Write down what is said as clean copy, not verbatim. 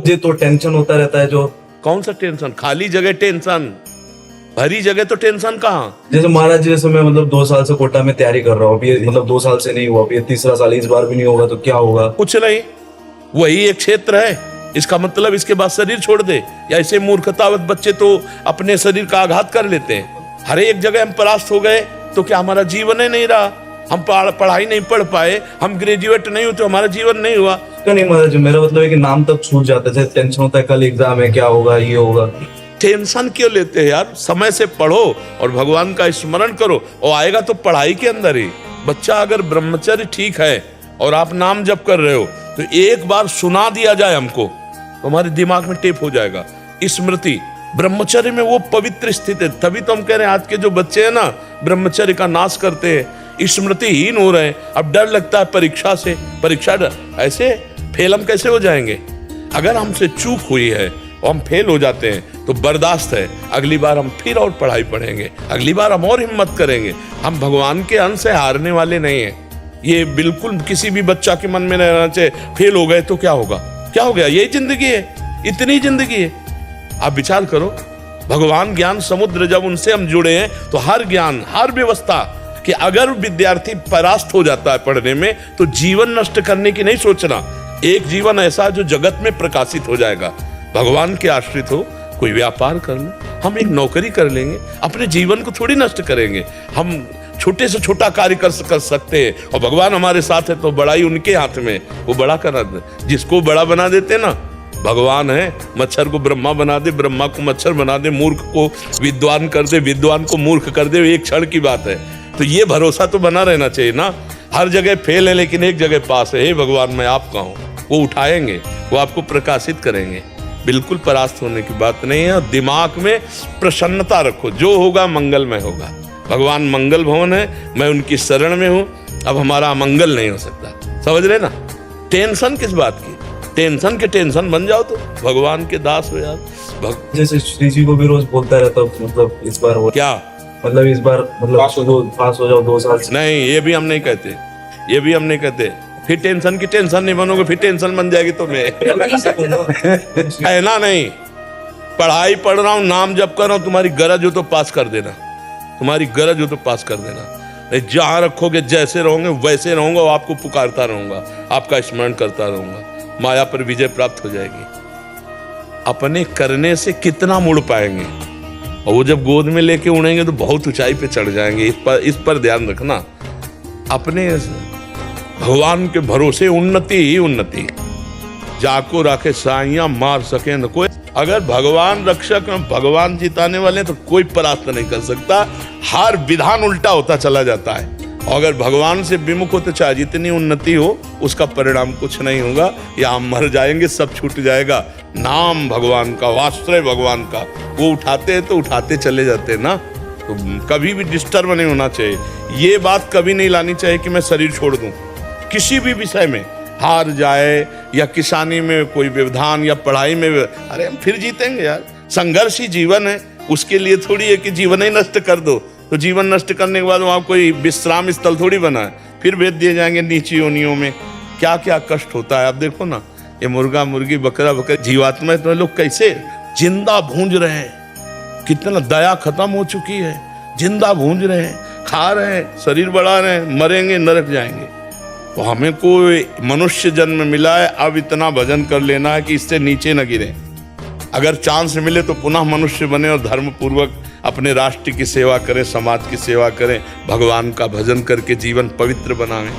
मुझे तो टेंशन होता रहता है। जो कौन सा टेंशन? खाली जगह टेंशन, भरी जगह तो टेंशन कहाँ? जैसे महाराज जी, जैसे मैं मतलब 2 साल से कोटा में तैयारी कर रहा हूँ, अभी मतलब 2 साल से नहीं हुआ, अभी 3रा साल, इस बार भी नहीं होगा तो क्या होगा? कुछ नहीं, वही एक क्षेत्र है। इसका मतलब इसके बाद शरीर छोड़ दे, या ऐसे मूर्खतावत बच्चे तो अपने शरीर का आघात कर लेते हैं। हर एक जगह हम परास्त हो गए तो क्या हमारा जीवन ही नहीं रहा? हम पढ़ाई नहीं पढ़ पाए, हम ग्रेजुएट नहीं हुए तो हमारा जीवन नहीं हुआ। तो नहीं महाराज जी, मेरा मतलब है कि नाम तक छूट जाता है, टेंशन होता है कल एग्जाम है, क्या होगा, ये होगा। टेंशन क्यों लेते हैं यार? समय से पढ़ो और भगवान का स्मरण करो, और आएगा तो पढ़ाई के अंदर ही। बच्चा अगर ब्रह्मचर्य ठीक है और आप नाम जप कर रहे हो तो एक बार सुना दिया जाए हमको तो हमारे दिमाग में टेप हो जाएगा। स्मृति ब्रह्मचर्य में वो पवित्र स्थिति है। तभी तो हम कह रहे हैं आज के जो बच्चे हैं ना, ब्रह्मचर्य का नाश करते हैं, स्मृतिहीन हो रहे हैं। अब डर लगता है परीक्षा से, परीक्षा ऐसे फेल हम कैसे हो जाएंगे? अगर हमसे चूक हुई है और हम फेल हो जाते हैं तो बर्दाश्त है, अगली बार हम फिर और पढ़ाई पढ़ेंगे, अगली बार हम और हिम्मत करेंगे। हम भगवान के अंश से हारने वाले नहीं हैं। ये बिल्कुल किसी भी बच्चा के मन में नहीं रहना चाहिए। फेल हो गए तो क्या होगा? क्या हो गया? यही जिंदगी है, इतनी जिंदगी है। आप विचार करो, भगवान ज्ञान समुद्र, जब उनसे हम जुड़े हैं तो हर ज्ञान, हर व्यवस्था, कि अगर विद्यार्थी परास्त हो जाता है पढ़ने में तो जीवन नष्ट करने की नहीं सोचना। एक जीवन ऐसा जो जगत में प्रकाशित हो जाएगा। भगवान के आश्रित हो, कोई व्यापार कर लो, हम एक नौकरी कर लेंगे, अपने जीवन को थोड़ी नष्ट करेंगे। हम छोटे से छोटा कार्य कर सकते हैं, और भगवान हमारे साथ है तो बड़ाई उनके हाथ में, वो बड़ा करा दे। जिसको बड़ा बना देते ना, भगवान है। मच्छर को ब्रह्मा बना दे, ब्रह्मा को मच्छर बना दे, मूर्ख को विद्वान कर दे, विद्वान को मूर्ख कर दे, एक क्षण की बात है। तो ये भरोसा तो बना रहना चाहिए ना। हर जगह फेल है लेकिन एक जगह पास है। हे भगवान, मैं आपका हूँ। वो उठाएंगे, वो आपको प्रकाशित करेंगे। बिल्कुल परास्त होने की बात नहीं है। और दिमाग में प्रसन्नता रखो, जो होगा मंगलमय होगा। भगवान मंगल भवन है, मैं उनकी शरण में हूँ। अब हमारा अमंगल नहीं हो सकता, समझ रहे ना? टेंशन किस बात की? टेंशन के टेंशन बन जाओ तो भगवान के दास हो यार। जैसे श्री जी को भी रोज बोलता रहता हूँ, मतलब इस बार हो क्या मतलब इस बार मतलब पास हो जाओ 2 साल से। नहीं, ये भी हम नहीं कहते, ये भी हम नहीं कहते। फिर टेंशन की टेंशन नहीं बनोगे, फिर टेंशन बन जाएगी तुम्हें। कहना नहीं, पढ़ाई पढ़ रहा हूँ, नाम जप कर रहा हूँ, तुम्हारी गरज हो तो पास कर देना, तुम्हारी गरज हो तो पास कर देना। जहाँ रखोगे, जैसे रहोगे वैसे रहूंगा, और आपको पुकारता रहूंगा, आपका स्मरण करता रहूंगा। माया पर विजय प्राप्त हो जाएगी। अपने करने से कितना मुड़ पाएंगे, और वो जब गोद में लेके उड़ेंगे तो बहुत ऊंचाई पे चढ़ जाएंगे। इस पर ध्यान रखना। अपने भगवान के भरोसे उन्नति ही उन्नति। जाको राखे साइया, मार सके न कोई। अगर भगवान रक्षक, भगवान जिताने वाले तो कोई परास्त नहीं कर सकता। हर विधान उल्टा होता चला जाता है। और अगर भगवान से विमुख हो तो चाहे जितनी उन्नति हो, उसका परिणाम कुछ नहीं होगा। या हम मर जाएंगे, सब छूट जाएगा। नाम भगवान का, वास्त्र भगवान का, वो उठाते हैं तो उठाते चले जाते हैं ना। तो कभी भी डिस्टर्ब नहीं होना चाहिए। ये बात कभी नहीं लानी चाहिए कि मैं शरीर छोड़ दूं। किसी भी विषय में हार जाए, या किसानी में कोई व्यवधान, या पढ़ाई में, अरे हम फिर जीतेंगे यार। संघर्ष ही जीवन है। उसके लिए थोड़ी है कि जीवन ही नष्ट कर दो। तो जीवन नष्ट करने के बाद वहाँ कोई विश्राम स्थल थोड़ी बना है, फिर भेज दिए जाएंगे नीची योनियों में। क्या क्या कष्ट होता है। आप देखो ना, ये मुर्गा मुर्गी, बकरा बकरा, जीवात्मा तो लोग कैसे जिंदा भूंज रहे हैं। कितना दया खत्म हो चुकी है, जिंदा भूंज रहे हैं, खा रहे हैं, शरीर बढ़ा रहे हैं, मरेंगे, नरक जाएंगे। तो हमें कोई मनुष्य जन्म मिला है, अब इतना भजन कर लेना है कि इससे नीचे न गिरे। अगर चांस मिले तो पुनः मनुष्य बने और धर्म पूर्वक अपने राष्ट्र की सेवा करें, समाज की सेवा करें, भगवान का भजन करके जीवन पवित्र बनाएं।